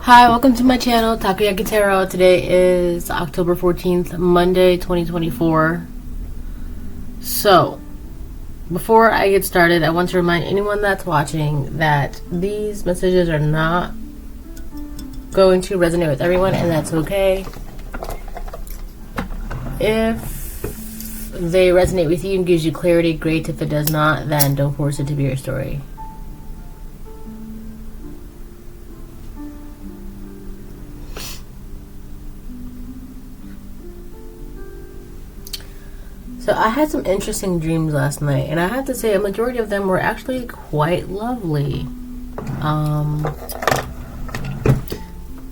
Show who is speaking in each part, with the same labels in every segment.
Speaker 1: Hi, welcome to my channel, Takoyaki Tarot. Today is October 14th, Monday, 2024. So, before I get started, I want to remind anyone that's watching that these messages are not going to resonate with everyone, and that's okay. If they resonate with you and gives you clarity, great. If it does not, then don't force it to be your story. So I had some interesting dreams last night, and I have to say a majority of them were actually quite lovely.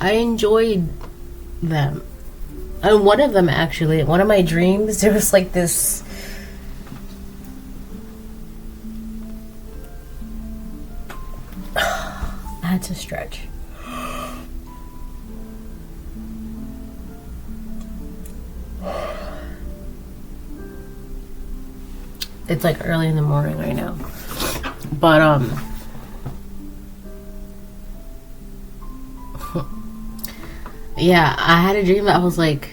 Speaker 1: I enjoyed them. And one of them actually, one of my dreams, there was like this I had to stretch. It's like early in the morning right now. But yeah, I had a dream that I was like,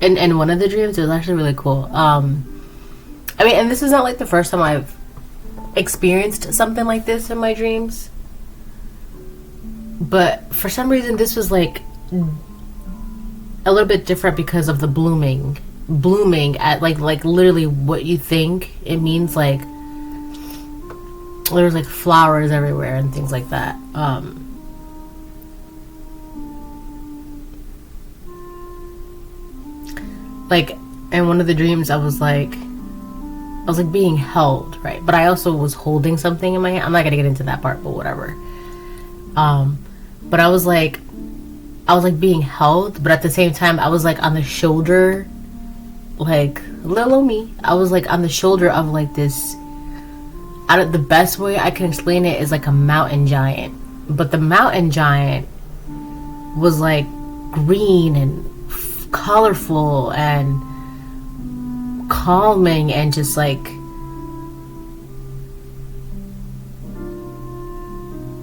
Speaker 1: and one of the dreams, it was actually really cool. I mean, and this is not like the first time I've experienced something like this in my dreams, but for some reason this was like a little bit different because of the blooming at like literally what you think it means. Like there was like flowers everywhere and things like that. Like in one of the dreams I was like being held, right? But I also was holding something in my hand. I'm not gonna get into that part, but whatever. But I was like being held, but at the same time I was like on the shoulder, like little me. I was like on the shoulder of like this. The best way I can explain it is like a mountain giant, but the mountain giant was like green and colorful and calming and just like,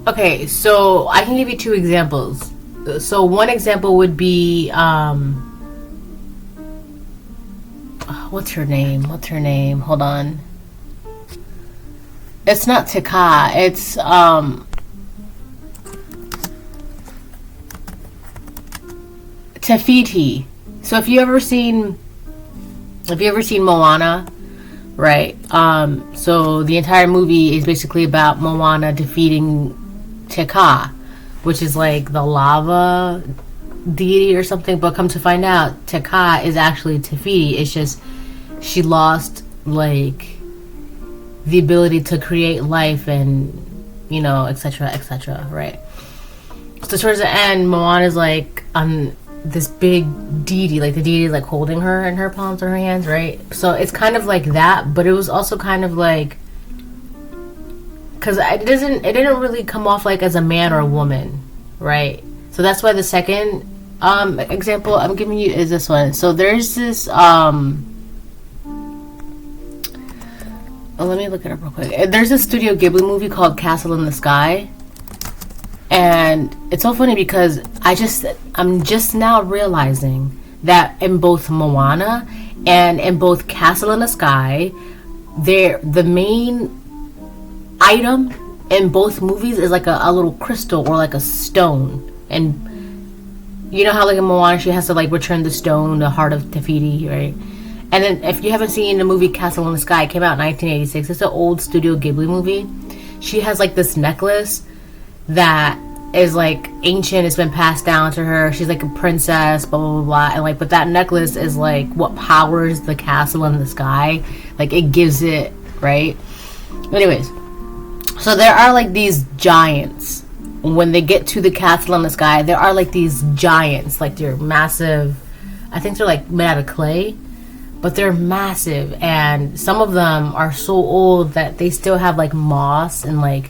Speaker 1: okay, so I can give you two examples. So one example would be what's her name? Hold on. It's not Taka. It's Tafiti. So if you ever seen Moana, right? So the entire movie is basically about Moana defeating Taka, which is like the lava deity or something. But come to find out, Taka is actually Tafiti. It's just she lost like the ability to create life and, you know, etc., right? So towards the end, Moana's like on this big deity, like the deity is like holding her in her palms or her hands, right? So it's kind of like that, but it was also kind of like, because it didn't really come off like as a man or a woman, right? So that's why the second example I'm giving you is this one. So there's this let me look it up real quick. There's a Studio Ghibli movie called Castle in the Sky, and it's so funny because I'm just now realizing that in both Moana and in both Castle in the Sky, the main item in both movies is like a little crystal or like a stone. And you know how like in Moana she has to like return the stone, the heart of Tafiti, right? And then if you haven't seen the movie Castle in the Sky, it came out in 1986. It's an old Studio Ghibli movie. She has like this necklace that is like ancient. It's been passed down to her. She's like a princess, blah, blah, blah, blah. And like, but that necklace is like what powers the castle in the sky. Like it gives it, right? Anyways, so there are like these giants. When they get to the castle in the sky, there are like these giants. Like they're massive. I think they're like made out of clay. But they're massive, and some of them are so old that they still have like moss and like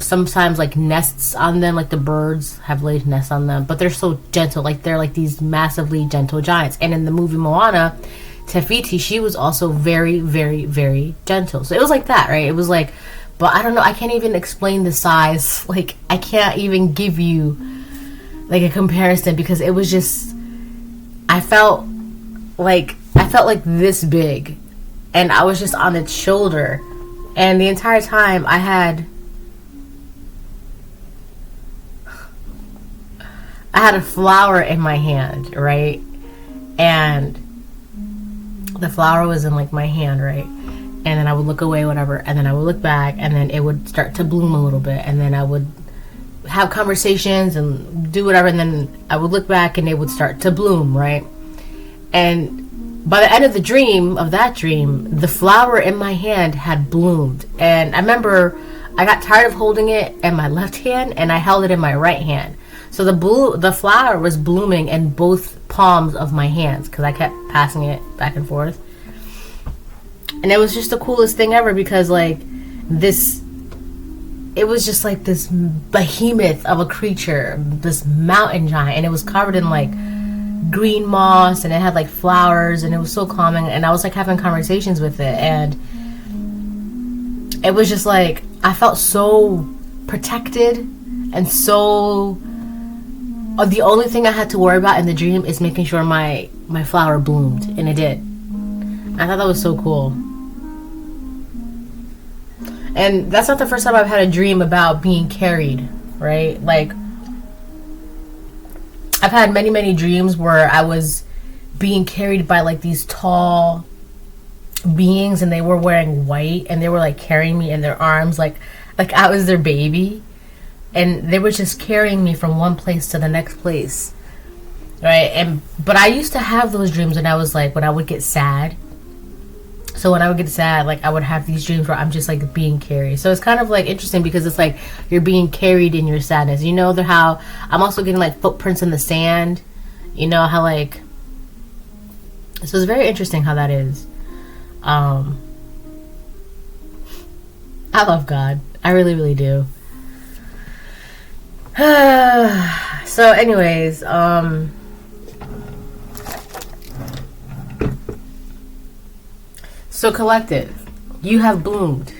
Speaker 1: sometimes like nests on them, like the birds have laid nests on them, but they're so gentle. Like they're like these massively gentle giants. And in the movie Moana, Tafiti, she was also very, very, very gentle. So it was like that, right? It was like, but I don't know, I can't even explain the size. Like I can't even give you like a comparison, because it was just, I felt like this big, and I was just on its shoulder, and the entire time I had a flower in my hand, right? And the flower was in like my hand, right? And then I would look away, whatever, and then I would look back, and then it would start to bloom a little bit, and then I would have conversations and do whatever, and then I would look back and it would start to bloom, right? And by the end of the dream, the flower in my hand had bloomed. And I remember I got tired of holding it in my left hand, and I held it in my right hand. So the flower was blooming in both palms of my hands, because I kept passing it back and forth. And it was just the coolest thing ever, because like it was just like this behemoth of a creature, this mountain giant, and it was covered in like green moss, and it had like flowers, and it was so calming, and I was like having conversations with it, and it was just like, I felt so protected, and so the only thing I had to worry about in the dream is making sure my flower bloomed, and it did. I thought that was so cool. And that's not the first time I've had a dream about being carried, right? Like, I've had many, many dreams where I was being carried by like these tall beings, and they were wearing white, and they were like carrying me in their arms like I was their baby, and they were just carrying me from one place to the next place, right? But I used to have those dreams when I would get sad. So when I would get sad, like, I would have these dreams where I'm just like being carried. So it's kind of like interesting, because it's like you're being carried in your sadness. You know how I'm also getting like footprints in the sand. You know how like, so it's very interesting how that is. I love God. I really, really do. So anyways, so collective, you have bloomed.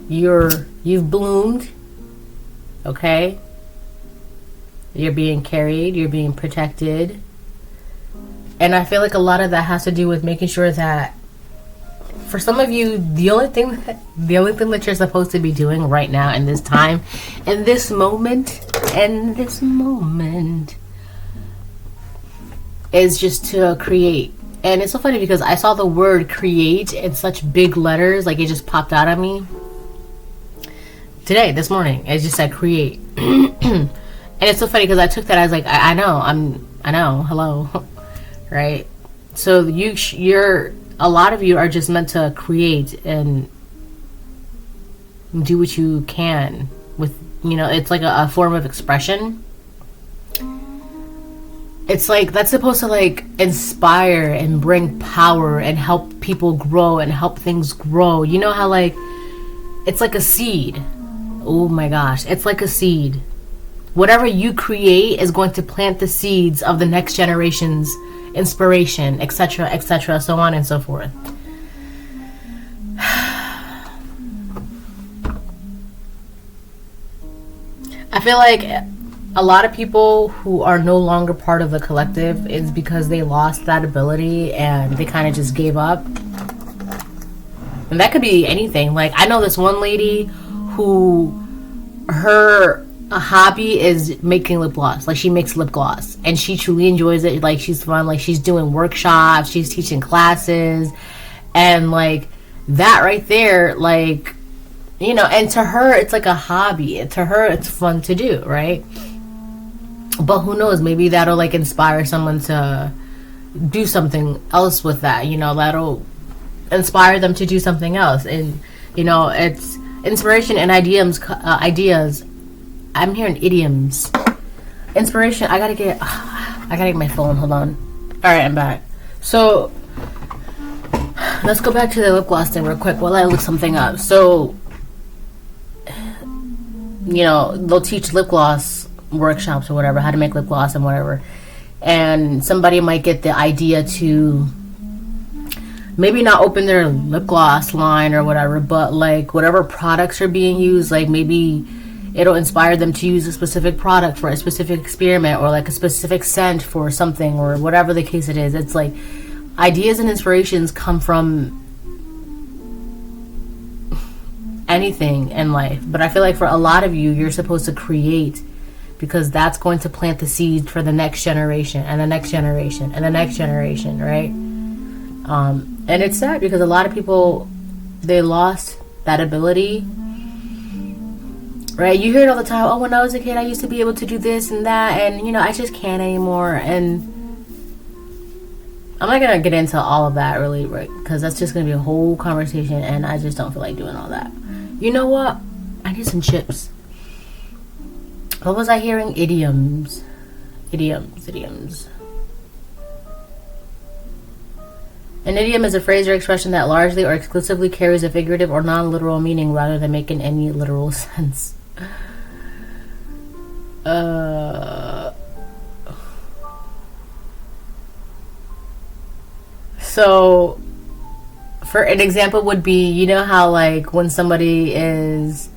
Speaker 1: You've bloomed. Okay? You're being carried, you're being protected. And I feel like a lot of that has to do with making sure that, for some of you, the only thing that you're supposed to be doing right now in this time, in this moment, is just to create. And it's so funny because I saw the word create in such big letters, like it just popped out at me today, this morning. It just said create. And it's so funny because I took that as like, I know, hello, right? So you're a lot of you are just meant to create and do what you can with, it's like a form of expression. It's like, that's supposed to like inspire and bring power and help people grow and help things grow. You know how like, it's like a seed. Oh my gosh, it's like a seed. Whatever you create is going to plant the seeds of the next generation's inspiration, etc., so on and so forth. I feel like a lot of people who are no longer part of the collective is because they lost that ability and they kind of just gave up. And that could be anything. Like, I know this one lady who her hobby is making lip gloss. Like, she makes lip gloss and she truly enjoys it. Like, she's fun. Like, she's doing workshops, she's teaching classes, and like that right there, like, and to her it's like a hobby. To her it's fun to do, right? But who knows, maybe that'll like inspire someone to do something else with that. That'll inspire them to do something else. And it's inspiration and ideas. I'm hearing idioms. Inspiration. I gotta get my phone. Hold on. All right, I'm back. So let's go back to the lip gloss thing real quick while I look something up. So they'll teach lip gloss workshops or whatever, how to make lip gloss and whatever, and somebody might get the idea to maybe not open their lip gloss line or whatever, but like whatever products are being used, like maybe it'll inspire them to use a specific product for a specific experiment, or like a specific scent for something, or whatever the case it is. It's like ideas and inspirations come from anything in life. But I feel like for a lot of you, you're supposed to create, because that's going to plant the seed for the next generation and the next generation and the next generation, right? And it's sad because a lot of people, they lost that ability, right? You hear it all the time. Oh, when I was a kid, I used to be able to do this and that, and you know, I just can't anymore. And I'm not gonna get into all of that really, right? Because that's just gonna be a whole conversation, and I just don't feel like doing all that. You know what? I need some chips. What was I hearing? Idioms. An idiom is a phrase or expression that largely or exclusively carries a figurative or non-literal meaning rather than making any literal sense. So, for an example would be, you know how like when somebody is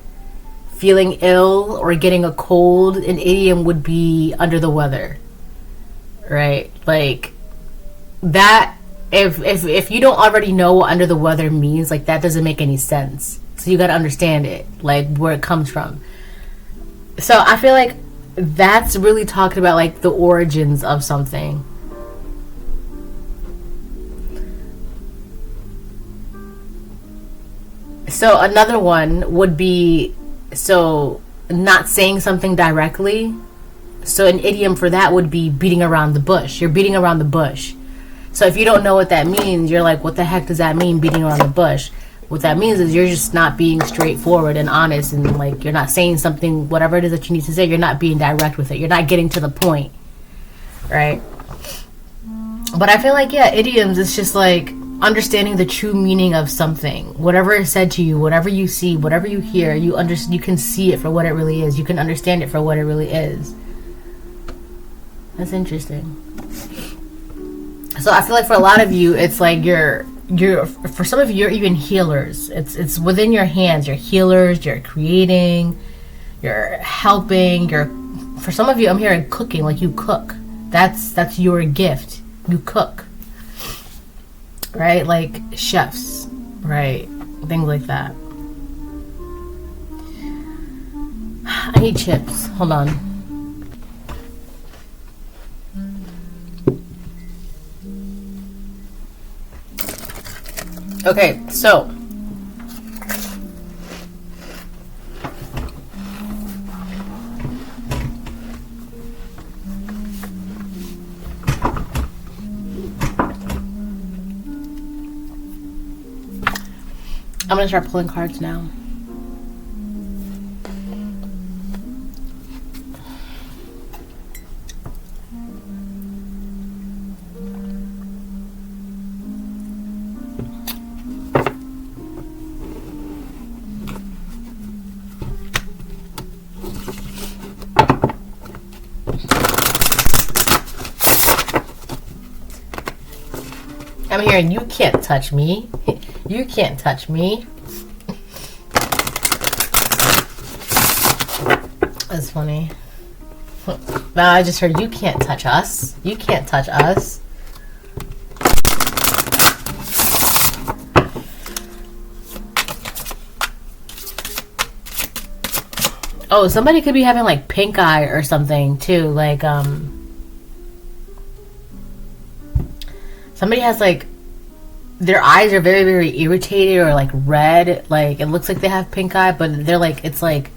Speaker 1: feeling ill or getting a cold, an idiom would be under the weather, right? Like that. If you don't already know what under the weather means, like that doesn't make any sense. So you got to understand it, like where it comes from. So I feel like that's really talking about like the origins of something. So another one would be, so not saying something directly. So an idiom for that would be beating around the bush. You're beating around the bush. So if you don't know what that means, you're like, what the heck does that mean, beating around the bush? What that means is you're just not being straightforward and honest, and like you're not saying something, whatever it is that you need to say, you're not being direct with it. You're not getting to the point, right? But I feel like, yeah, idioms is just like understanding the true meaning of something. Whatever is said to you, whatever you see, whatever you hear, you can see it for what it really is. You can understand it for what it really is. That's interesting. So I feel like for a lot of you, it's like you're for some of you, you're even healers. It's within your hands. You're healers. You're creating. You're helping. For some of you, I'm hearing cooking. Like you cook. That's your gift. You cook. Right? Like chefs. Right? Things like that. I need chips. Hold on. Okay, so I'm gonna start pulling cards now. I'm hearing, you can't touch me. You can't touch me. That's funny. Now I just heard, you can't touch us. You can't touch us. Oh, somebody could be having like pink eye or something too. Like, somebody has like, their eyes are very, very irritated or like red. Like it looks like they have pink eye, but they're like, it's like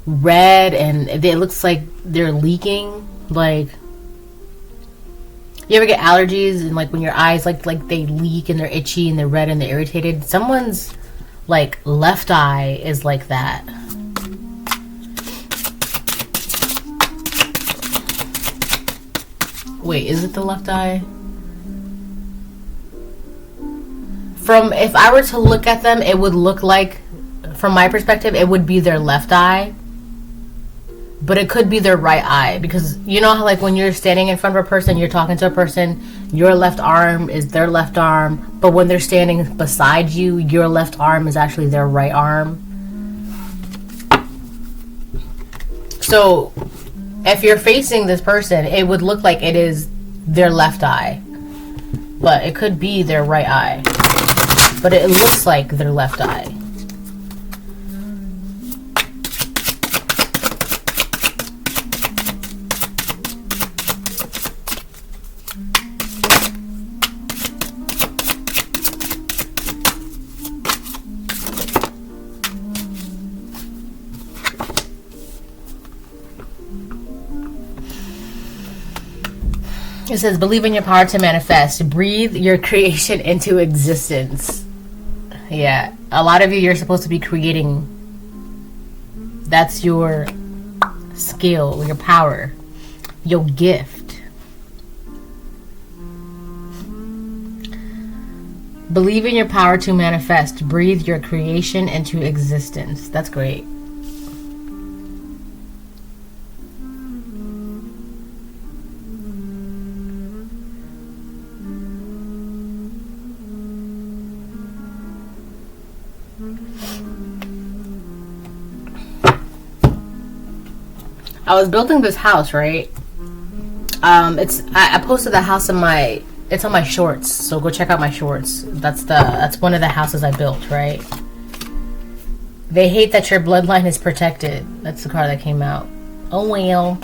Speaker 1: red and it looks like they're leaking. Like, you ever get allergies and like when your eyes like they leak and they're itchy and they're red and they're irritated? Someone's like left eye is like that. Wait, is it the left eye? If I were to look at them, it would look like, from my perspective, it would be their left eye. But it could be their right eye. Because you know how like when you're standing in front of a person, you're talking to a person, your left arm is their left arm. But when they're standing beside you, your left arm is actually their right arm. So if you're facing this person, it would look like it is their left eye, but it could be their right eye, but it looks like their left eye. It says, believe in your power to manifest. Breathe your creation into existence. Yeah. A lot of you, you're supposed to be creating. That's your skill, your power, your gift. Believe in your power to manifest. Breathe your creation into existence. That's great. I was building this house, right? I posted the house it's on my shorts, so go check out my shorts. That's one of the houses I built, right? They hate that your bloodline is protected. That's the card that came out. Oh well.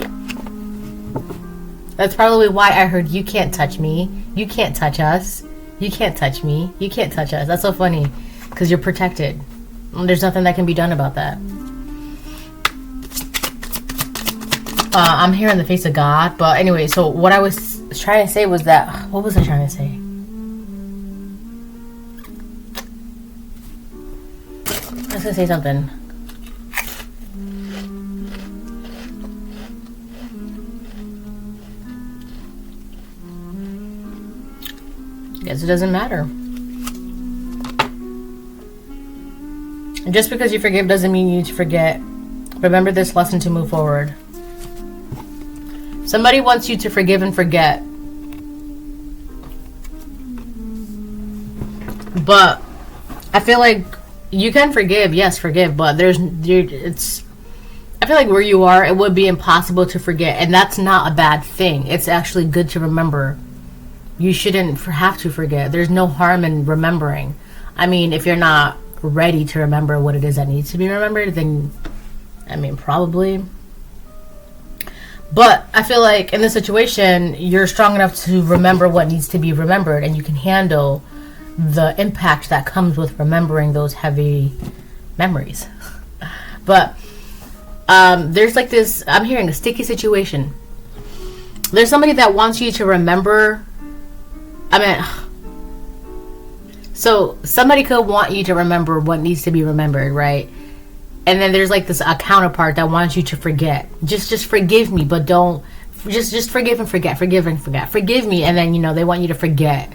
Speaker 1: That's probably why I heard you can't touch me. You can't touch us. You can't touch me. You can't touch us. That's so funny, because you're protected. There's nothing that can be done about that. I'm here in the face of God, but anyway, so what I was trying to say was that, what was I trying to say? I was gonna say something. Guess it doesn't matter. Just because you forgive doesn't mean you need to forget. Remember this lesson to move forward. Somebody wants you to forgive and forget. But I feel like you can forgive, yes, forgive, but I feel like where you are, it would be impossible to forget, and that's not a bad thing. It's actually good to remember. You shouldn't have to forget. There's no harm in remembering. I mean, if you're not ready to remember what it is that needs to be remembered, then, I mean, probably. But I feel like in this situation, you're strong enough to remember what needs to be remembered, and you can handle the impact that comes with remembering those heavy memories. But there's like this, I'm hearing a sticky situation. There's somebody that wants you to remember. So somebody could want you to remember what needs to be remembered, right? And then there's like a counterpart that wants you to forget. Just forgive me, but don't just forgive and forget. Forgive and forget. Forgive me, and then they want you to forget.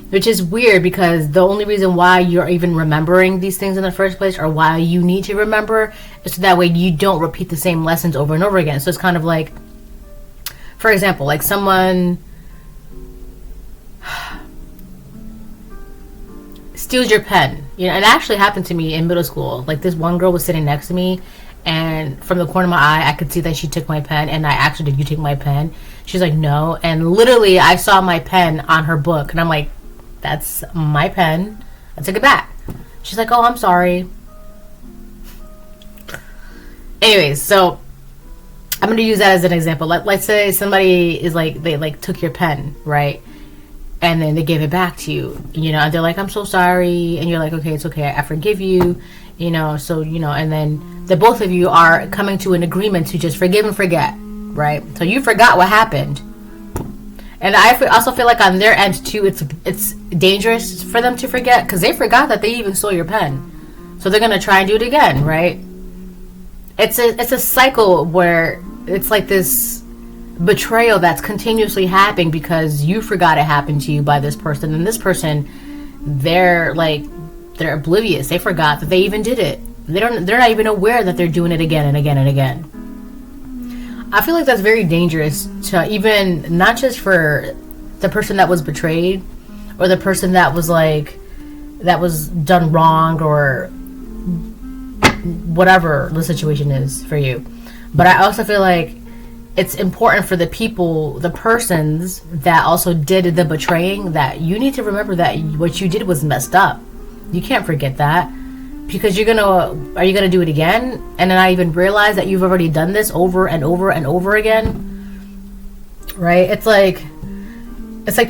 Speaker 1: Which is weird, because the only reason why you're even remembering these things in the first place, or why you need to remember, is so that way you don't repeat the same lessons over and over again. So it's kind of like, for example, like someone steals your pen. And it actually happened to me in middle school. Like, this one girl was sitting next to me, and from the corner of my eye, I could see that she took my pen, and I asked her, did you take my pen? She's like, no. And literally, I saw my pen on her book, and I'm like, that's my pen. I took it back. She's like, oh, I'm sorry. Anyways, so I'm going to use that as an example. Let's say somebody is like, they like took your pen, right? And then they gave it back to you, and they're like, I'm so sorry. And you're like, okay, it's okay. I forgive you, so, and then the both of you are coming to an agreement to just forgive and forget, right? So you forgot what happened. And I also feel like on their end too, it's dangerous for them to forget, because they forgot that they even stole your pen. So they're going to try and do it again, right? It's a cycle where it's like this betrayal that's continuously happening because you forgot it happened to you by this person, and this person, they're oblivious. They forgot that they even did it. They're not even aware that they're doing it again and again and again. I feel like that's very dangerous, to even not just for the person that was betrayed, or the person that was done wrong, or whatever the situation is for you. But I also feel like it's important for the people, the persons that also did the betraying, that you need to remember that what you did was messed up. You can't forget that, because are you gonna do it again and then not even realize that you've already done this over and over and over again, right? It's like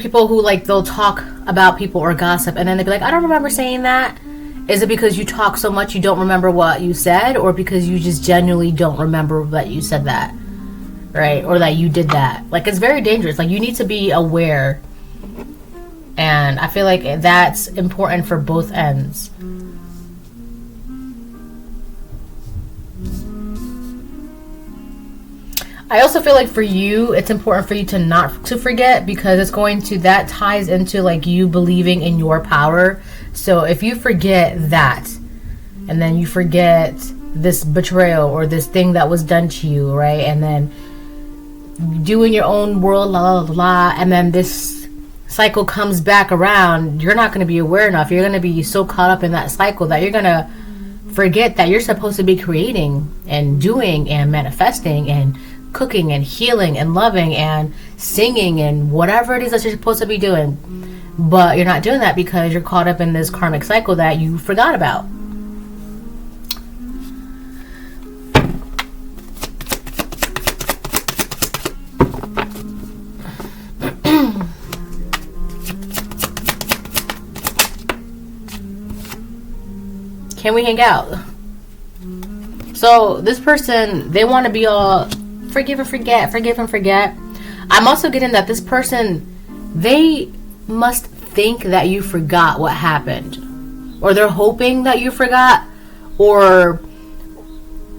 Speaker 1: people who, like, they'll talk about people or gossip and then they'll be like, I don't remember saying that. Is it because you talk so much you don't remember what you said, or because you just genuinely don't remember that you said that, right? Or that you did that? Like, it's very dangerous. Like, you need to be aware, and I feel like that's important for both ends. I also feel like for you, it's important for you to not to forget, because that ties into, like, you believing in your power. So if you forget that, and then you forget this betrayal or this thing that was done to you, right? And then doing your own world, la la la, and then this cycle comes back around, you're not going to be aware enough. You're going to be so caught up in that cycle that you're going to forget that you're supposed to be creating and doing and manifesting and cooking and healing and loving and singing and whatever it is that you're supposed to be doing. But you're not doing that because you're caught up in this karmic cycle that you forgot about. Can we hang out? So this person, they want to be all forgive and forget, forgive and forget. I'm also getting that this person, they must think that you forgot what happened, or they're hoping that you forgot, or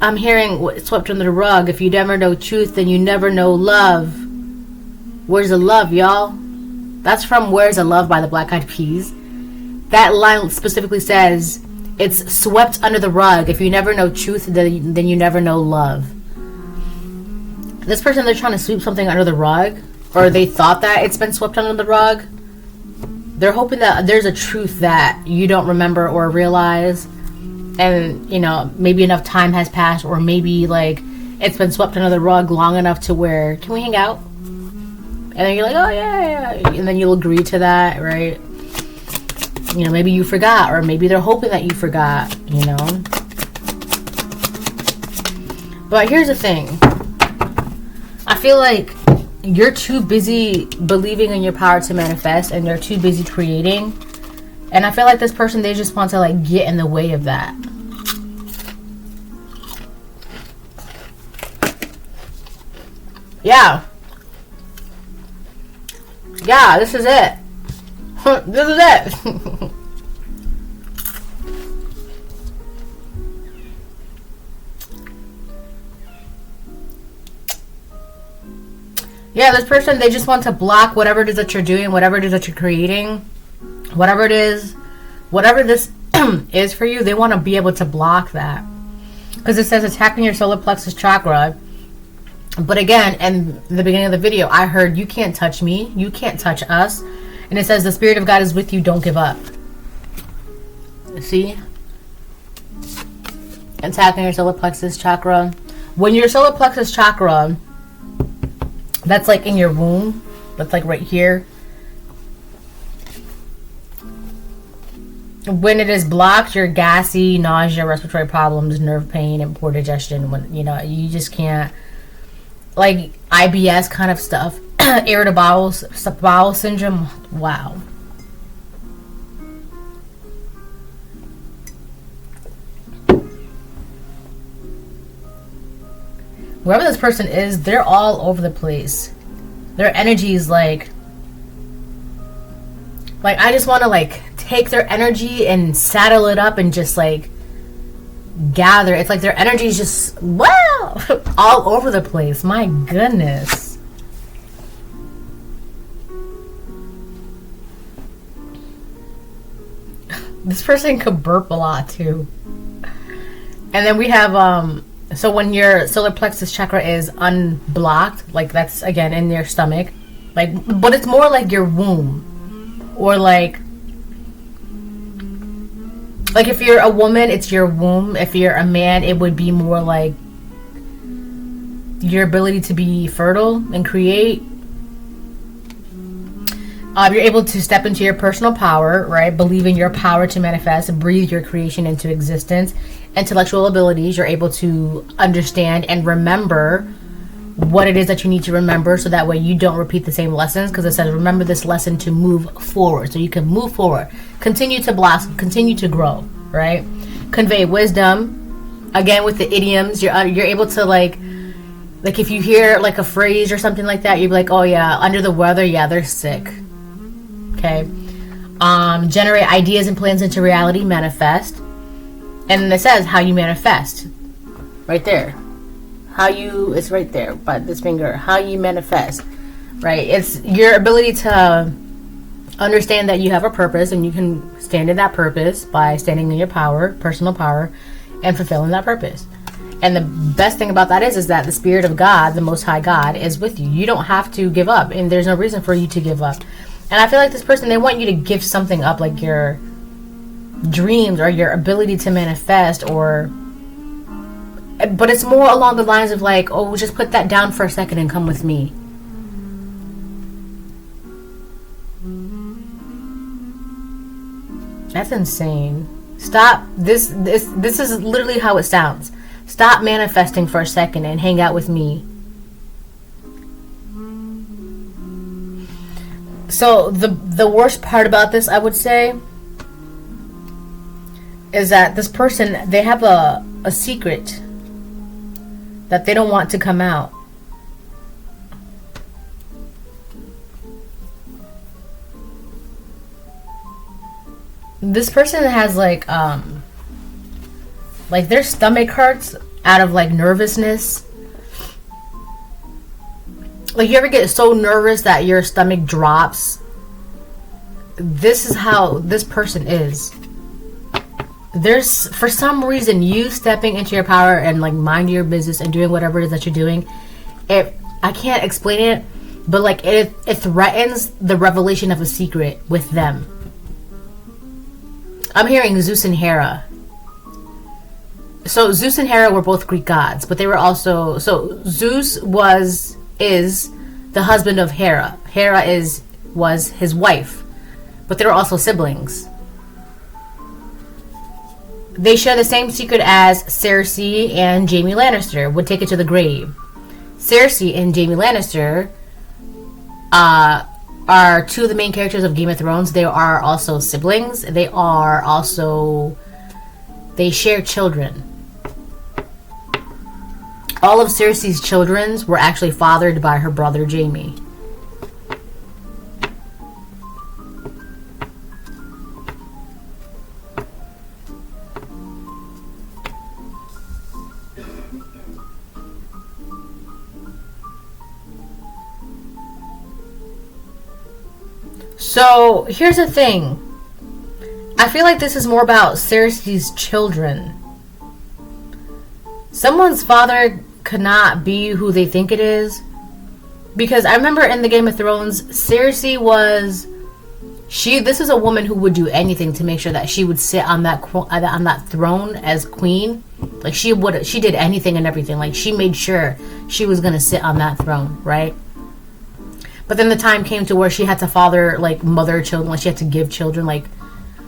Speaker 1: I'm hearing swept under the rug. If you never know truth, then you never know love. Where's the love, y'all? That's from Where's the Love by the Black Eyed Peas. That line specifically says it's swept under the rug. If you never know truth, then you never know love. This person, they're trying to sweep something under the rug, or they thought that it's been swept under the rug. They're hoping that there's a truth that you don't remember or realize, and maybe enough time has passed, or maybe like it's been swept under the rug long enough to where, can we hang out? And then you're like, oh yeah, and then you'll agree to that, right? Maybe you forgot, or maybe they're hoping that you forgot, But here's the thing. I feel like you're too busy believing in your power to manifest, and you're too busy creating. And I feel like this person, they just want to, like, get in the way of that. Yeah. Yeah, this is it. This is it. Yeah, this person, they just want to block whatever it is that you're doing, whatever it is that you're creating, whatever this is for you. They want to be able to block that, because it says attacking your solar plexus chakra. But again, in the beginning of the video, I heard, you can't touch me, you can't touch us. And it says the Spirit of God is with you, don't give up. See? Attacking your solar plexus chakra. When your solar plexus chakra, that's like in your womb, that's like right here. When it is blocked, you're gassy, nausea, respiratory problems, nerve pain, and poor digestion. When you just can't, like IBS kind of stuff, irritable bowel syndrome. Wow. Whoever this person is, they're all over the place. Their energy is like I just want to like take their energy and saddle it up and just like gather. It's like their energy is just, wow, all over the place. My goodness. This person could burp a lot too. And then we have so when your solar plexus chakra is unblocked, like that's again in your stomach, like, but it's more like your womb, or like if you're a woman, it's your womb. If you're a man, it would be more like your ability to be fertile and create. You're able to step into your personal power, right? Believe in your power to manifest, breathe your creation into existence. Intellectual abilities, you're able to understand and remember what it is that you need to remember, so that way you don't repeat the same lessons, because it says remember this lesson to move forward, so you can move forward, continue to blossom, continue to grow, right? Convey wisdom, again with the idioms, you're able to like if you hear like a phrase or something like that, you'd be like, oh yeah, under the weather, yeah, they're sick. Okay. Generate ideas and plans into reality, manifest. And it says how you manifest right there. It's right there by this finger, how you manifest, right? It's your ability to understand that you have a purpose, and you can stand in that purpose by standing in your power, personal power, and fulfilling that purpose. And the best thing about that is that the Spirit of God, the Most High God, is with you. You don't have to give up, and there's no reason for you to give up. And I feel like this person, they want you to give something up, like your dreams or your ability to manifest, but it's more along the lines of like, oh, just put that down for a second and come with me. That's insane. Stop. This is literally how it sounds. Stop manifesting for a second and hang out with me. So the worst part about this, I would say, is that this person, they have a secret that they don't want to come out. This person has like their stomach hurts out of like nervousness. Like, you ever get so nervous that your stomach drops? This is how this person is. There's, for some reason, you stepping into your power and like minding your business and doing whatever it is that you're doing, I can't explain it, but like it threatens the revelation of a secret with them. I'm hearing Zeus and Hera. So Zeus and Hera were both Greek gods, but they were also, so Zeus is the husband of Hera. Hera was his wife, but they were also siblings. They share the same secret as Cersei and Jaime Lannister would take it to the grave. Cersei and Jaime Lannister are two of the main characters of Game of Thrones. They are also siblings. They share children. All of Cersei's children were actually fathered by her brother Jaime. So, here's the thing. I feel like this is more about Cersei's children. Someone's father could not be who they think it is. Because I remember in the Game of Thrones, Cersei was... This is a woman who would do anything to make sure that she would sit on that throne as queen. Like, she did anything and everything. Like, she made sure she was going to sit on that throne, right? But then the time came to where she had to father, like, mother children. Like, she had to give children, like...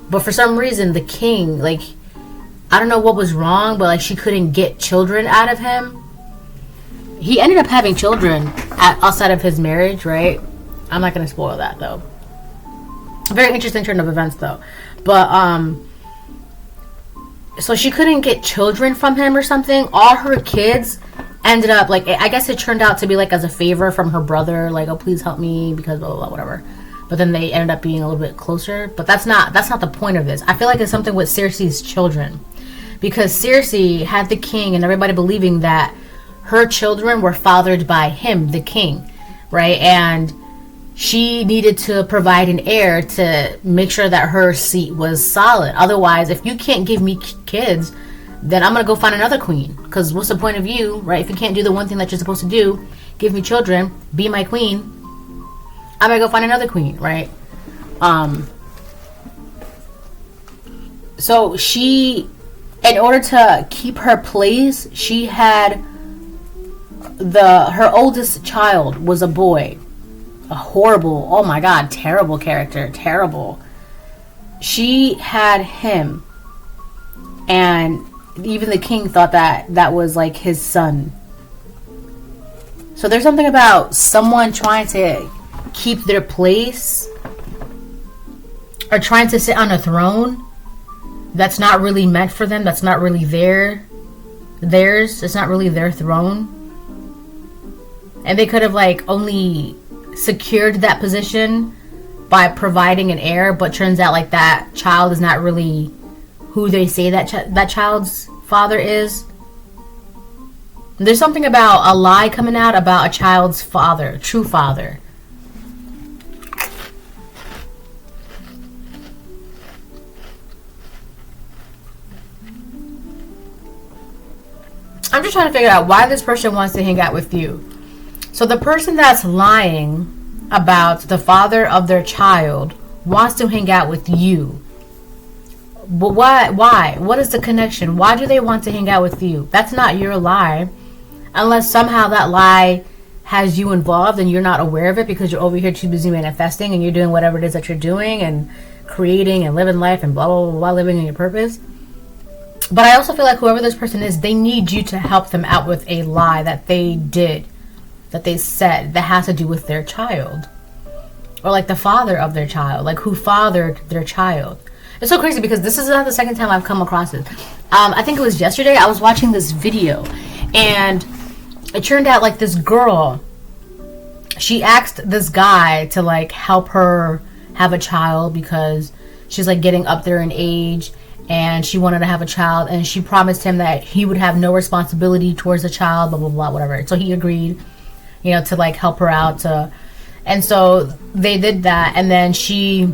Speaker 1: But for some reason, the king, like... I don't know what was wrong, but, like, she couldn't get children out of him. He ended up having children outside of his marriage, right? I'm not going to spoil that, though. Very interesting turn of events, though. But, so she couldn't get children from him or something. All her kids... ended up, like, I guess it turned out to be, like, as a favor from her brother, like, oh, please help me, because blah, blah, blah, whatever. But then they ended up being a little bit closer. But that's not the point of this. I feel like it's something with Cersei's children. Because Cersei had the king and everybody believing that her children were fathered by him, the king, right? And she needed to provide an heir to make sure that her seat was solid. Otherwise, if you can't give me kids... then I'm going to go find another queen. Because what's the point of you, right? If you can't do the one thing that you're supposed to do, give me children, be my queen, I'm going to go find another queen, right? So she, in order to keep her place, she had her oldest child was a boy. A horrible, oh my god, terrible character, terrible. She had him, and even the king thought that was like his son. So there's something about someone trying to keep their place or trying to sit on a throne that's not really meant for them, that's not really theirs, it's not really their throne. And they could have like only secured that position by providing an heir, but turns out like that child is not really who they say that child's father is. There's something about a lie coming out about a child's father, true father. I'm just trying to figure out why this person wants to hang out with you. So the person that's lying about the father of their child wants to hang out with you. But why? What is the connection? Why do they want to hang out with you? That's not your lie. Unless somehow that lie has you involved and you're not aware of it because you're over here too busy manifesting and you're doing whatever it is that you're doing and creating and living life and blah, blah, blah, blah, living in your purpose. But I also feel like whoever this person is, they need you to help them out with a lie that they did, that they said, that has to do with their child. Or like the father of their child, like who fathered their child. It's so crazy because this is not the second time I've come across it. I think it was yesterday I was watching this video and it turned out like this girl, she asked this guy to like help her have a child because she's like getting up there in age and she wanted to have a child, and she promised him that he would have no responsibility towards the child, blah, blah, blah, whatever. So he agreed, you know, to like help her out and so they did that, and then she,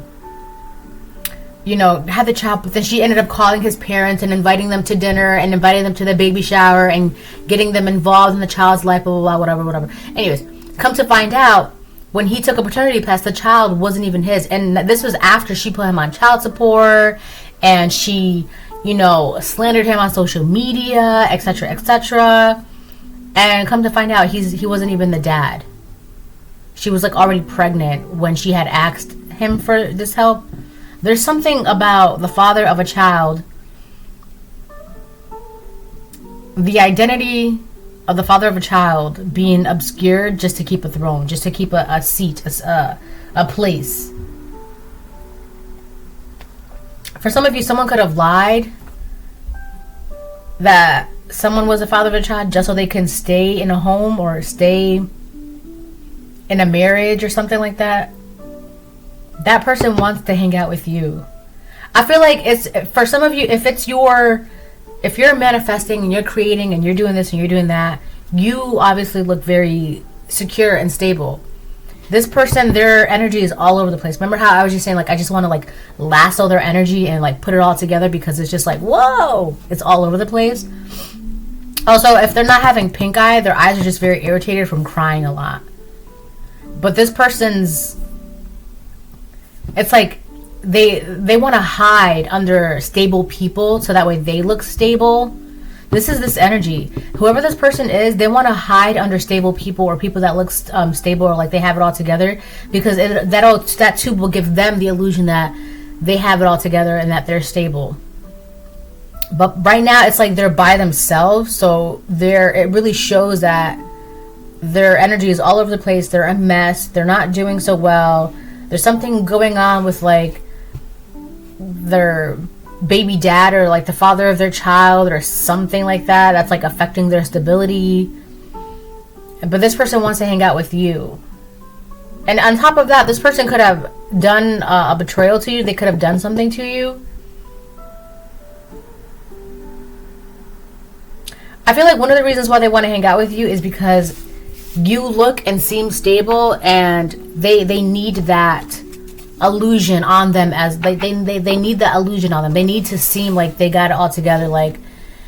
Speaker 1: you know, had the child, but then she ended up calling his parents and inviting them to dinner and inviting them to the baby shower and getting them involved in the child's life, blah, blah, blah, whatever. Anyways, come to find out, when he took a paternity test, the child wasn't even his. And this was after she put him on child support and she, you know, slandered him on social media, etc., etc. And come to find out, he wasn't even the dad. She was like already pregnant when she had asked him for this help. There's something about the father of a child, the identity of the father of a child being obscured just to keep a throne, just to keep a seat, a place. For some of you, someone could have lied that someone was the father of a child just so they can stay in a home or stay in a marriage or something like that. That person wants to hang out with you. I feel like it's, for some of you, if you're manifesting and you're creating and you're doing this and you're doing that, you obviously look very secure and stable. This person, their energy is all over the place. Remember how I was just saying, like, I just want to like lasso their energy and like put it all together because it's just like, whoa, it's all over the place. Also, if they're not having pink eye, their eyes are just very irritated from crying a lot. But this person's, it's like they want to hide under stable people so that way they look stable. This is this energy. Whoever this person is, they want to hide under stable people or people that look stable or like they have it all together, because that too will give them the illusion that they have it all together and that they're stable. But right now it's like they're by themselves, so it really shows that their energy is all over the place. They're a mess. They're not doing so well. There's something going on with like their baby dad or like the father of their child or something like that that's like affecting their stability. But this person wants to hang out with you. And on top of that, this person could have done a betrayal to you. They could have done something to you. I feel like one of the reasons why they want to hang out with you is because you look and seem stable, and they need that illusion on them, as they need that illusion on them. They need to seem like they got it all together, like,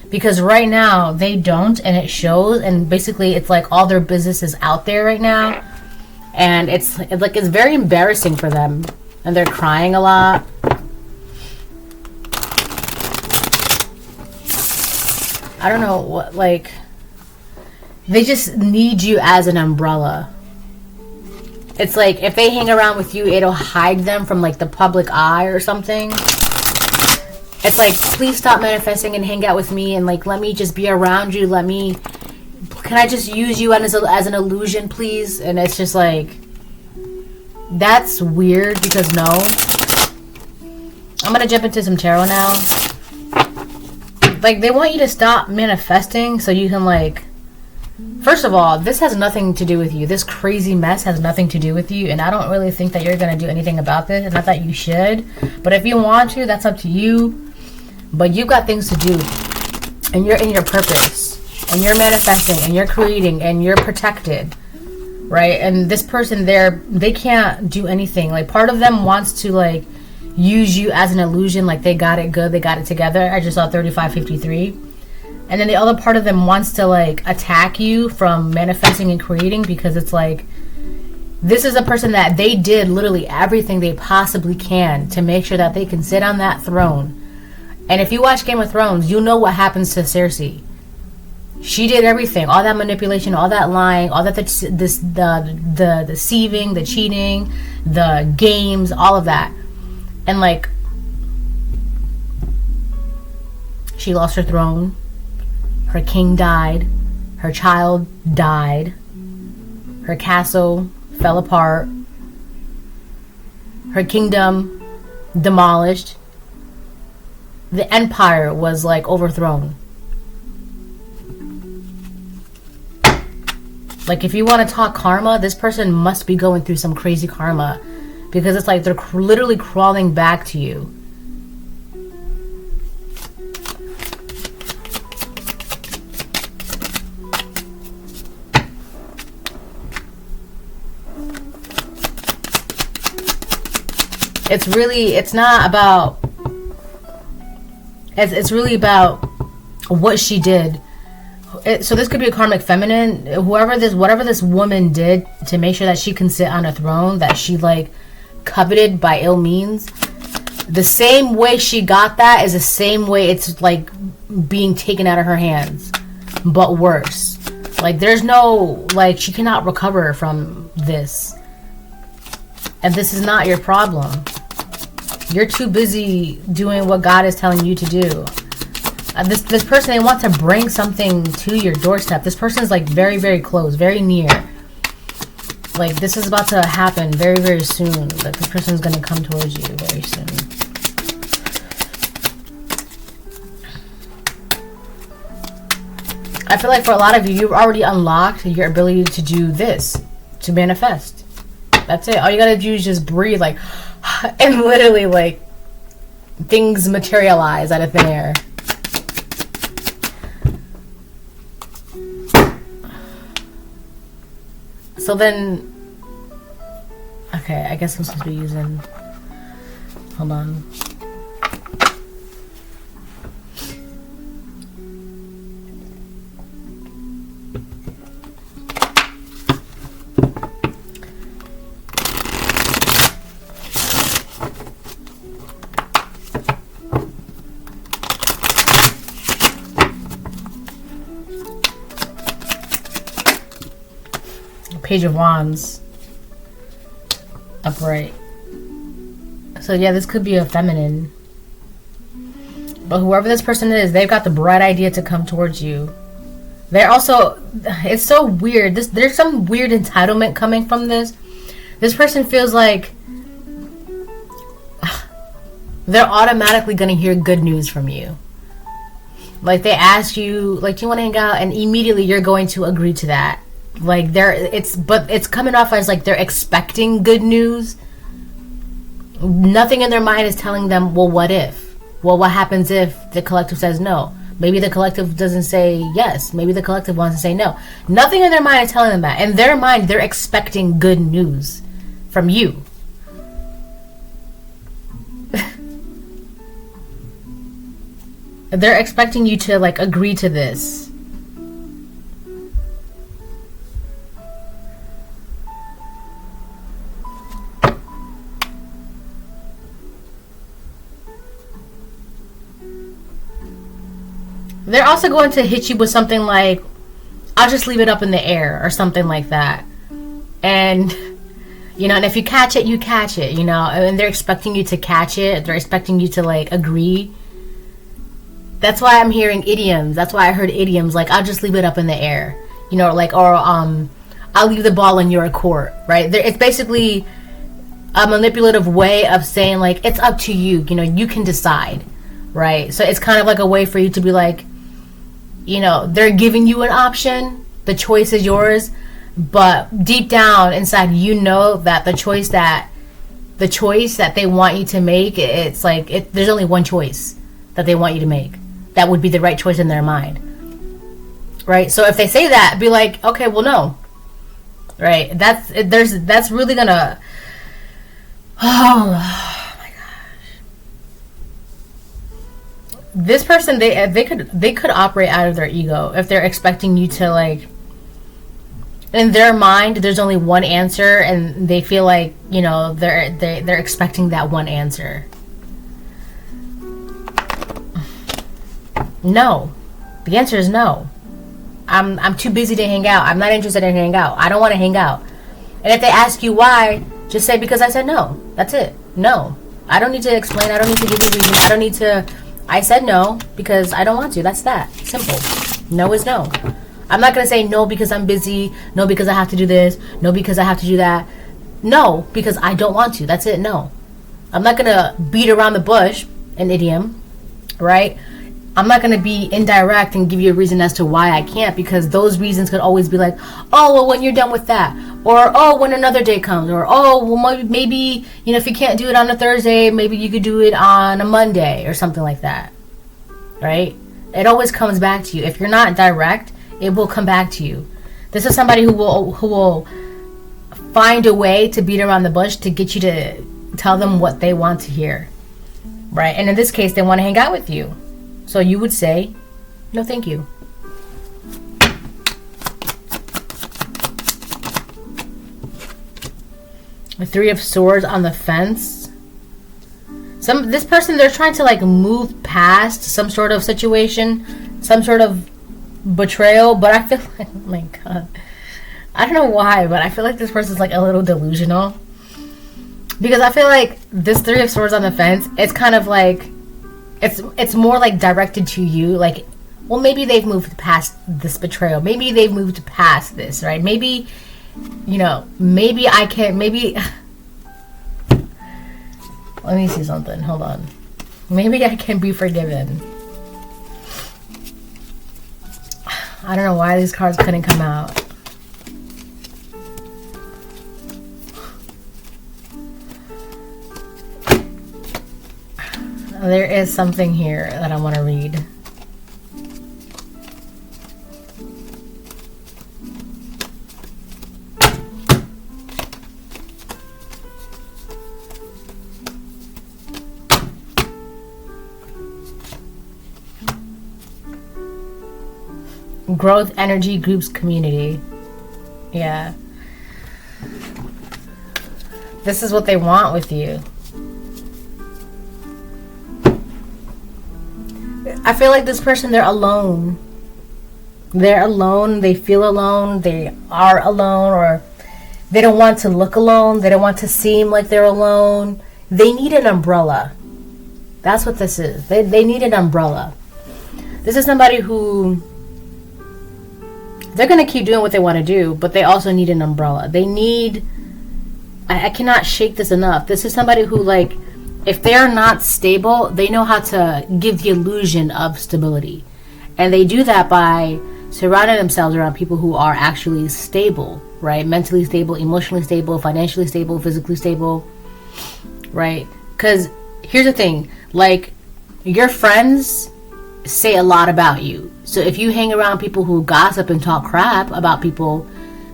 Speaker 1: because right now they don't, and it shows. And basically it's like all their business is out there right now, and it's very embarrassing for them, and they're crying a lot. I don't know what, like, They just need you as an umbrella. It's like if they hang around with you, it'll hide them from like the public eye or something. It's like, please stop manifesting and hang out with me, and like let me just be around you. Can I just use you as an illusion, please? And it's just like, that's weird, because no. I'm gonna jump into some tarot now. Like, they want you to stop manifesting so you can like, first of all, this has nothing to do with you. This crazy mess has nothing to do with you, and I don't really think that you're gonna do anything about this. It's not that you should, but if you want to, that's up to you. But you've got things to do, and you're in your purpose, and you're manifesting, and you're creating, and you're protected, right? And this person there, they can't do anything. Like, part of them wants to like use you as an illusion, like they got it good, they got it together. I just saw 3553. And then the other part of them wants to like attack you from manifesting and creating, because it's like, this is a person that they did literally everything they possibly can to make sure that they can sit on that throne. And if you watch Game of Thrones, you know what happens to Cersei. She did everything, all that manipulation, all that lying, all that the deceiving, the cheating, the games, all of that. And like, she lost her throne. Her king died. Her child died. Her castle fell apart. Her kingdom demolished. The empire was like overthrown. Like, if you want to talk karma, this person must be going through some crazy karma, because it's like they're literally crawling back to you. It's really about what she did. So this could be a karmic feminine. Whatever this woman did to make sure that she can sit on a throne that she like coveted by ill means, the same way she got that is the same way it's like being taken out of her hands, but worse. Like, there's no, like, she cannot recover from this, and this is not your problem. You're too busy doing what God is telling you to do. This person, they want to bring something to your doorstep. This person is like very, very close, very near. Like, this is about to happen very, very soon. Like, this person is going to come towards you very soon. I feel like for a lot of you, you've already unlocked your ability to do this, to manifest. That's it. All you gotta do is just breathe, like, and literally, like, things materialize out of thin air. So then, okay, I guess I'm supposed to be using, hold on. Page of Wands. Upright. So yeah, this could be a feminine. But whoever this person is, they've got the bright idea to come towards you. They're also, it's so weird. There's some weird entitlement coming from this. This person feels like they're automatically going to hear good news from you. Like, they ask you, like, do you want to hang out? And immediately you're going to agree to that. Like, it's coming off as like they're expecting good news. Nothing in their mind is telling them, well, what if? Well, what happens if the collective says no? Maybe the collective doesn't say yes. Maybe the collective wants to say no. Nothing in their mind is telling them that. In their mind, they're expecting good news from you. They're expecting you to like agree to this. They're also going to hit you with something like, I'll just leave it up in the air or something like that. And you know, and if you catch it, you catch it, you know, and they're expecting you to catch it. They're expecting you to like agree. That's why I'm hearing idioms. That's why I heard idioms like, I'll just leave it up in the air, you know, like, or I'll leave the ball in your court, right? It's basically a manipulative way of saying like, it's up to you, you know, you can decide, right? So it's kind of like a way for you to be like, you know, they're giving you an option, the choice is yours, but deep down inside, you know that the choice that they want you to make, it's like, there's only one choice that they want you to make. That would be the right choice in their mind, right? So if they say that, be like, okay, well, no, right? That's really gonna, oh my gosh, this person, they could operate out of their ego if they're expecting you to like, in their mind, there's only one answer, and they feel like, you know, they're expecting that one answer. No. The answer is no. I'm too busy to hang out. I'm not interested in hanging out. I don't want to hang out. And if they ask you why, just say, because I said no. That's it. No. I don't need to explain. I don't need to give you a reason. I don't need to. I said no because I don't want to. That's that. Simple. No is no. I'm not going to say no because I'm busy. No because I have to do this. No because I have to do that. No because I don't want to. That's it. No. I'm not going to beat around the bush, an idiom, right? I'm not going to be indirect and give you a reason as to why I can't, because those reasons could always be like, oh, well, when you're done with that, or oh, when another day comes, or oh, well, maybe, you know, if you can't do it on a Thursday, maybe you could do it on a Monday or something like that, right? It always comes back to you. If you're not direct, it will come back to you. This is somebody who will find a way to beat around the bush to get you to tell them what they want to hear, right? And in this case, they want to hang out with you. So you would say, no, thank you. The Three of Swords on the fence. This person, they're trying to like move past some sort of situation, some sort of betrayal, but I feel like, oh my God, I don't know why, but I feel like this person's like a little delusional, because I feel like this Three of Swords on the fence, it's kind of like, it's more like directed to you, like, well, maybe they've moved past this betrayal, maybe they've moved past this, right? Maybe, you know, maybe I can, maybe let me see something, hold on, maybe I can be forgiven. I don't know why these cards couldn't come out. There is something here that I want to read. Growth, energy, groups, community. Yeah. This is what they want with you. I feel like this person, they're alone. They're alone. They feel alone. They are alone, or they don't want to look alone. They don't want to seem like they're alone. They need an umbrella. That's what this is. They need an umbrella. This is somebody who, they're going to keep doing what they want to do, but they also need an umbrella. They need, I cannot shake this enough. This is somebody who, like, if they're not stable, they know how to give the illusion of stability. And they do that by surrounding themselves around people who are actually stable, right? Mentally stable, emotionally stable, financially stable, physically stable, right? Because here's the thing, like, your friends say a lot about you. So if you hang around people who gossip and talk crap about people,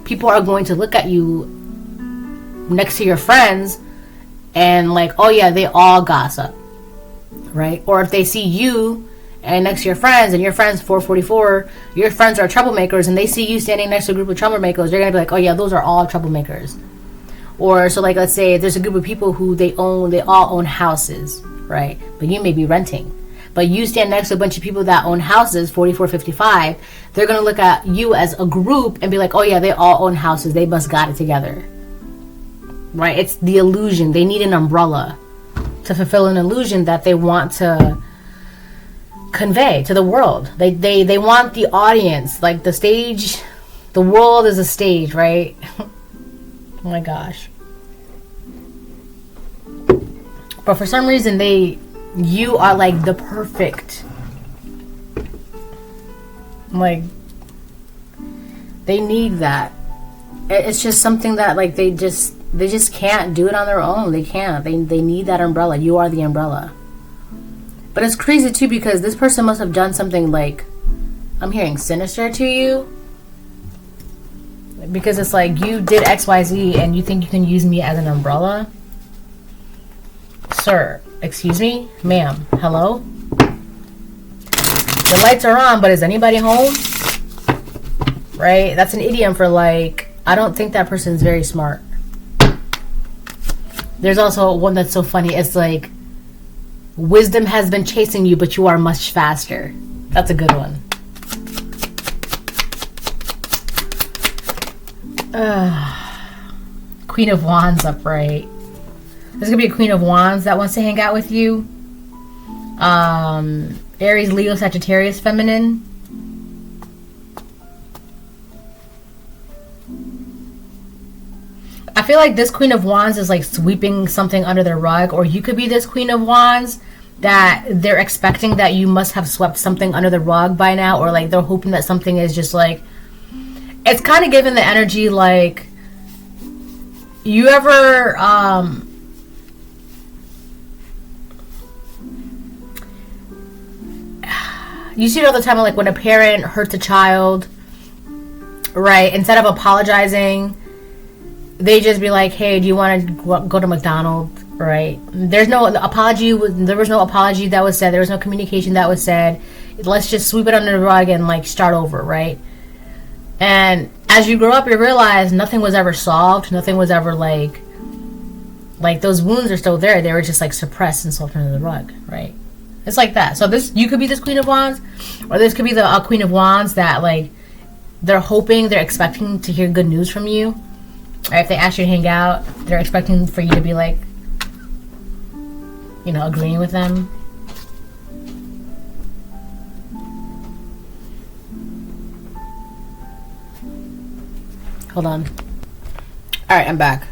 Speaker 1: people are going to look at you next to your friends and like, oh yeah, they all gossip, right? Or if they see you and next to your friends, and your friends 444, your friends are troublemakers, and they see you standing next to a group of troublemakers, they're gonna be like, oh yeah, those are all troublemakers. Or so, like, let's say there's a group of people who they all own houses, right? But you may be renting. but you stand next to a bunch of people that own houses, 44, 55, they're going to look at you as a group and be like, oh yeah, they all own houses. They must got it together. Right? It's the illusion. They need an umbrella to fulfill an illusion that they want to convey to the world. They want the audience, like the stage, the world is a stage, right? Oh my gosh. But for some reason you are like the perfect, like, they need that. It's just something that like they just can't do it on their own. They can't. They need that umbrella. You are the umbrella. But it's crazy too, because this person must have done something like, I'm hearing sinister to you. Because it's like, you did XYZ and you think you can use me as an umbrella? Sir, excuse me? Ma'am, hello? The lights are on, but is anybody home? Right? That's an idiom for like, I don't think that person's very smart. There's also one that's so funny. It's like, wisdom has been chasing you, but you are much faster. That's a good one. Queen of Wands upright. There's gonna be a Queen of Wands that wants to hang out with you. Aries, Leo, Sagittarius, feminine. I feel like this Queen of Wands is like sweeping something under their rug, or you could be this Queen of Wands that they're expecting that you must have swept something under the rug by now, or like they're hoping that something is just like, it's kind of given the energy like, you ever you see it all the time, like when a parent hurts a child, right? Instead of apologizing, they just be like, hey, do you want to go to McDonald's, right? There's no apology. There was no apology that was said. There was no communication that was said. Let's just sweep it under the rug and like start over, right? And as you grow up, you realize nothing was ever solved. Nothing was ever like those wounds are still there. They were just like suppressed and swept under the rug, right? It's like that. So this, you could be this Queen of Wands, or this could be the Queen of Wands that like they're hoping, they're expecting to hear good news from you. Or if they ask you to hang out, they're expecting for you to be like, you know, agreeing with them. Hold on. All right, I'm back.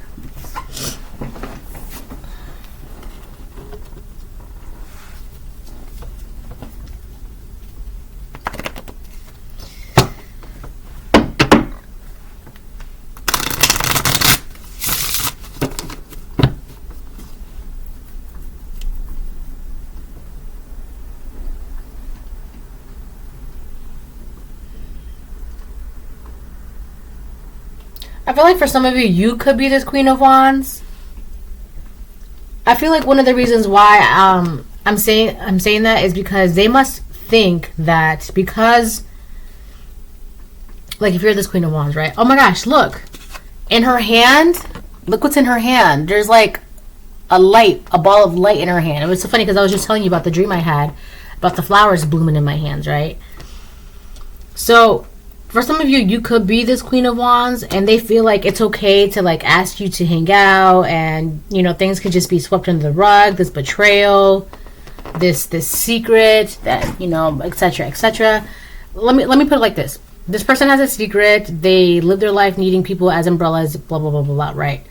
Speaker 1: I feel like for some of you, you could be this Queen of Wands. I feel like one of the reasons why I'm saying that is because they must think that because, like, if you're this Queen of Wands, right? Oh my gosh, look. In her hand, look what's in her hand. There's like a light, a ball of light in her hand. It was so funny because I was just telling you about the dream I had about the flowers blooming in my hands, right? So for some of you, you could be this Queen of Wands, and they feel like it's okay to like ask you to hang out, and you know, things could just be swept under the rug. This betrayal, this secret, that, you know, etc., etc. Let me put it like this: this person has a secret. They live their life needing people as umbrellas. Blah blah blah blah blah. Right?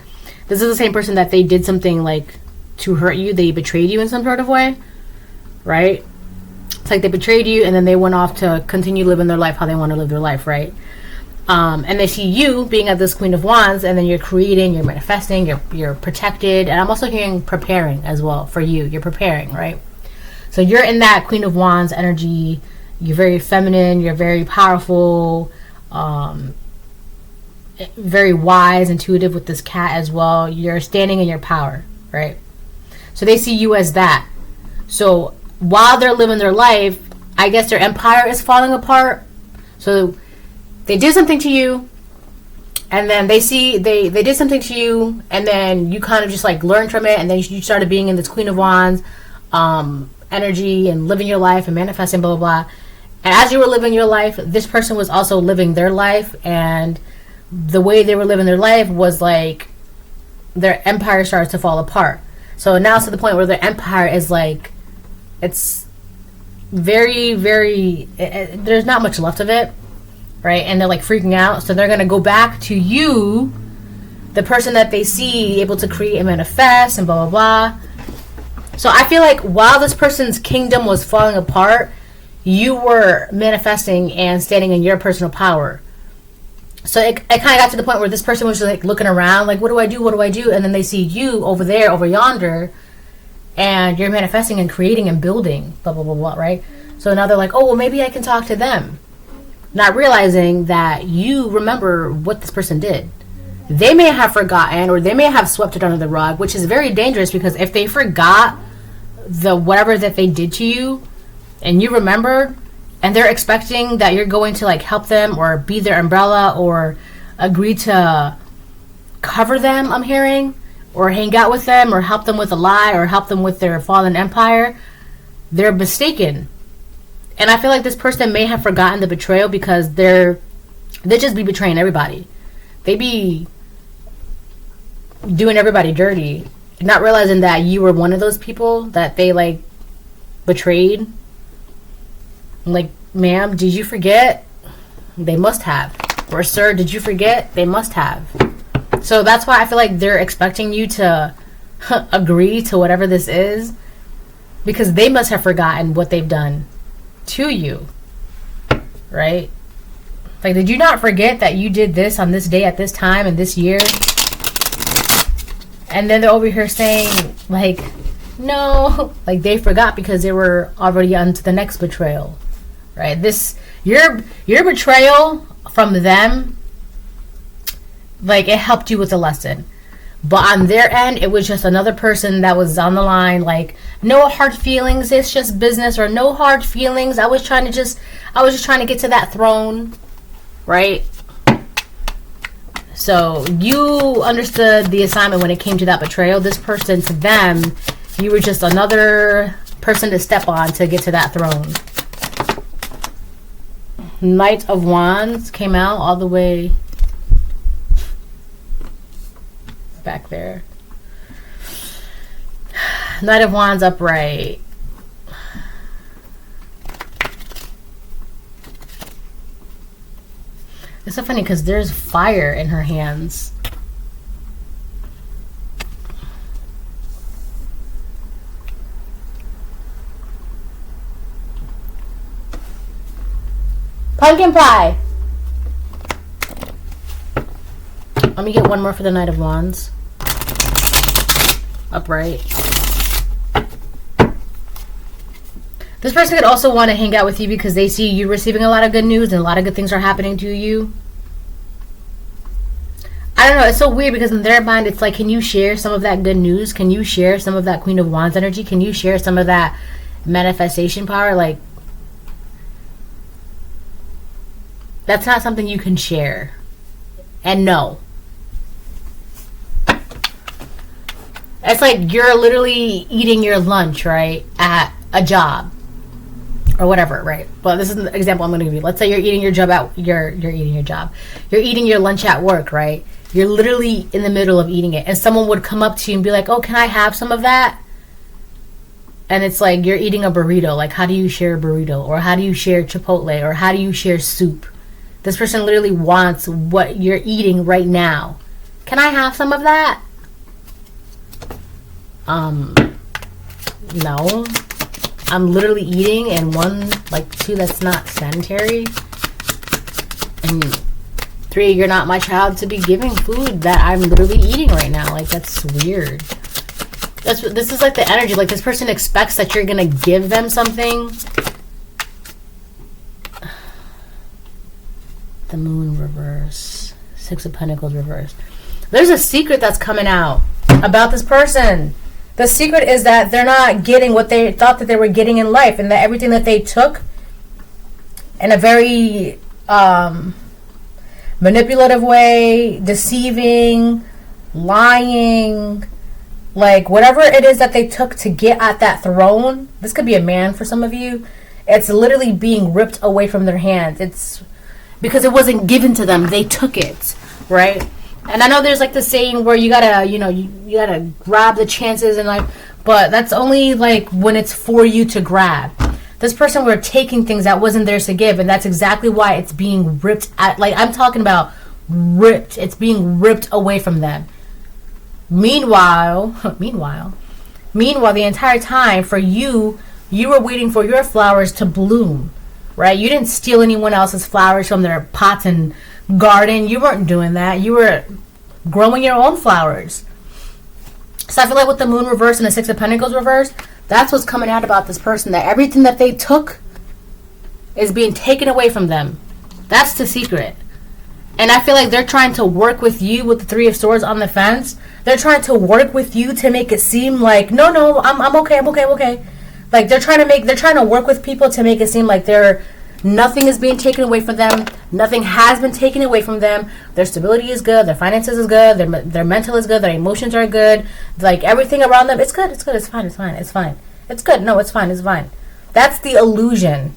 Speaker 1: This is the same person that they did something like to hurt you. They betrayed you in some sort of way, right? It's like they betrayed you, and then they went off to continue living their life how they want to live their life, right? And they see you being at this Queen of Wands, and then you're creating, you're manifesting, you're protected, and I'm also hearing preparing as well for you. You're preparing, right? So you're in that Queen of Wands energy. You're very feminine. You're very powerful, very wise, intuitive with this cat as well. You're standing in your power, right? So they see you as that. So while they're living their life, I guess their empire is falling apart. So they did something to you, and then they see they did something to you, and then you kind of just like learned from it, and then you started being in this Queen of Wands, and energy and living your life and manifesting, blah, blah, blah. And as you were living your life, this person was also living their life. And the way they were living their life was like their empire starts to fall apart. So now it's to the point where their empire is like, it's very, very, there's not much left of it, right? And they're like freaking out. So they're going to go back to you, the person that they see able to create and manifest and blah, blah, blah. So I feel like while this person's kingdom was falling apart, you were manifesting and standing in your personal power. So it kind of got to the point where this person was just like looking around, like, what do I do? What do I do? And then they see you over there, over yonder, and you're manifesting and creating and building, blah, blah, blah, blah, right? So now they're like, oh, well, maybe I can talk to them. Not realizing that you remember what this person did. They may have forgotten, or they may have swept it under the rug, which is very dangerous, because if they forgot the whatever that they did to you, and you remembered, and they're expecting that you're going to like help them or be their umbrella or agree to cover them, I'm hearing, or hang out with them or help them with a lie or help them with their fallen empire, they're mistaken. And I feel like this person may have forgotten the betrayal, because they just be betraying everybody. They be doing everybody dirty, not realizing that you were one of those people that they like betrayed. Like, ma'am, did you forget? They must have. Or, sir, did you forget? They must have. So that's why I feel like they're expecting you to agree to whatever this is, because they must have forgotten what they've done to you, right? Like, did you not forget that you did this on this day at this time and this year? And then they're over here saying, like, no, like they forgot because they were already on to the next betrayal. Right, your betrayal from them, like, it helped you with the lesson, but on their end, it was just another person that was on the line. Like, no hard feelings, it's just business, or no hard feelings. I was just trying to get to that throne, right? So you understood the assignment when it came to that betrayal. This person, to them, you were just another person to step on to get to that throne. Knight of Wands came out all the way back there. Knight of Wands upright. It's so funny because there's fire in her hands. Pumpkin pie. Let me get one more for the Knight of Wands. Upright. This person could also want to hang out with you because they see you receiving a lot of good news and a lot of good things are happening to you. I don't know. It's so weird because in their mind, it's like, can you share some of that good news? Can you share some of that Queen of Wands energy? Can you share some of that manifestation power? Like, that's not something you can share. And no. It's like you're literally eating your lunch, right, at a job or whatever, right? Well, this is an example I'm going to give you. Let's say you're eating your job at you're eating your job. You're eating your lunch at work, right? You're literally in the middle of eating it, and someone would come up to you and be like, "Oh, can I have some of that?" And it's like you're eating a burrito. Like, how do you share a burrito, or how do you share Chipotle, or how do you share soup? This person literally wants what you're eating right now. Can I have some of that? No. I'm literally eating, and two, that's not sanitary. And 3, you're not my child to be giving food that I'm literally eating right now. Like, that's weird. This is like the energy. Like, this person expects that you're gonna give them something. The Moon reverse. 6 of Pentacles reverse. There's a secret that's coming out about this person. The secret is that they're not getting what they thought that they were getting in life, and that everything that they took in a very manipulative way, deceiving, lying,
Speaker 2: Like, whatever it is that they took to get at that throne, this could be a man for some of you, it's literally being ripped away from their hands. It's
Speaker 1: because it wasn't given to them. They took it, right? And I know there's like the saying where you gotta, you know, you gotta grab the chances and like, but that's only like when it's for you to grab. This person were taking things that wasn't theirs to give, and that's exactly why it's being ripped at. Like, I'm talking about ripped. It's being ripped away from them. Meanwhile, the entire time for you were waiting for your flowers to bloom, right? You didn't steal anyone else's flowers from their pots and garden. You weren't doing that. You were growing your own flowers. So I feel like with the moon reversed and the Six of Pentacles reversed, that's what's coming out about this person, that everything that they took is being taken away from them. That's the secret. And I feel like they're trying to work with you with the Three of Swords on the fence. They're trying to work with you to make it seem like, no, I'm okay. Like, they're trying to work with people to make it seem like nothing is being taken away from them. Nothing has been taken away from them. Their stability is good. Their finances is good. Their mental is good. Their emotions are good. Like, everything around them, it's good. It's good. It's fine. It's fine. It's fine. It's good. No, it's fine. It's fine. That's the illusion,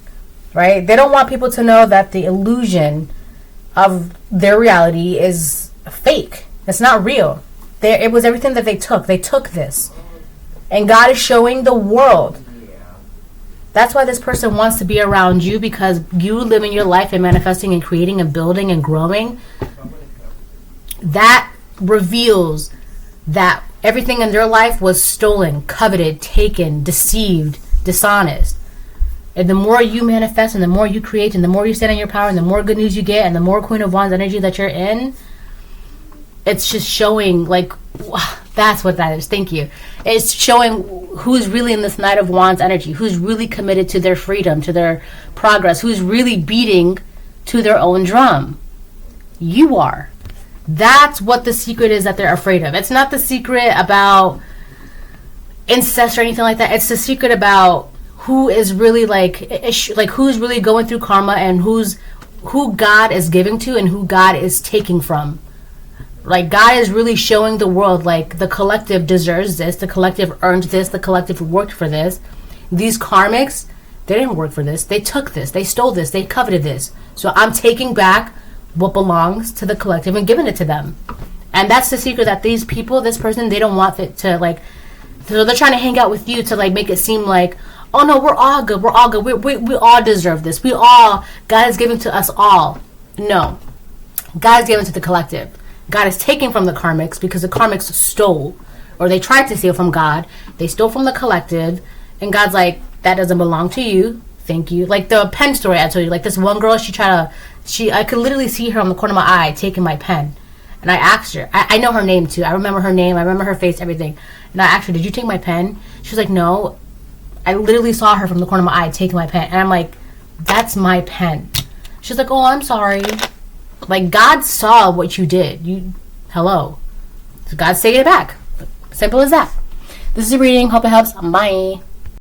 Speaker 1: right? They don't want people to know that the illusion of their reality is fake. It's not real. It was everything that they took. They took this. And God is showing the world. That's why this person wants to be around you, because you living your life and manifesting and creating and building and growing. That reveals that everything in their life was stolen, coveted, taken, deceived, dishonest. And the more you manifest and the more you create and the more you stand in your power and the more good news you get and the more Queen of Wands energy that you're in, it's just showing, like, that's what that is. Thank you. It's showing who's really in this Knight of Wands energy, who's really committed to their freedom, to their progress, who's really beating to their own drum. You are. That's what the secret is that they're afraid of. It's not the secret about incest or anything like that. It's the secret about who is really who's really going through karma and who God is giving to and who God is taking from. Like, God is really showing the world, like, the collective deserves this, the collective earned this, the collective worked for this. These karmics, they didn't work for this. They took this, they stole this, they coveted this. So I'm taking back what belongs to the collective and giving it to them. And that's the secret, that these people, this person, they don't want it to, like, so they're trying to hang out with you to, like, make it seem like, oh no, we're all good, we all deserve this. God is giving to us all. No. God is giving to the collective. God is taking from the karmics because the karmics stole, or they tried to steal from God. They stole from the collective, and God's like, that doesn't belong to you. Thank you. Like the pen story I told you, like this one girl, I could literally see her on the corner of my eye taking my pen. And I asked her, I know her name too. I remember her name. I remember her face, everything. And I asked her, did you take my pen? She was like, no. I literally saw her from the corner of my eye taking my pen. And I'm like, that's my pen. She's like, oh, I'm sorry. Like, God saw what you did. Hello. So God's taking it back. Simple as that. This is a reading. Hope it helps. Bye.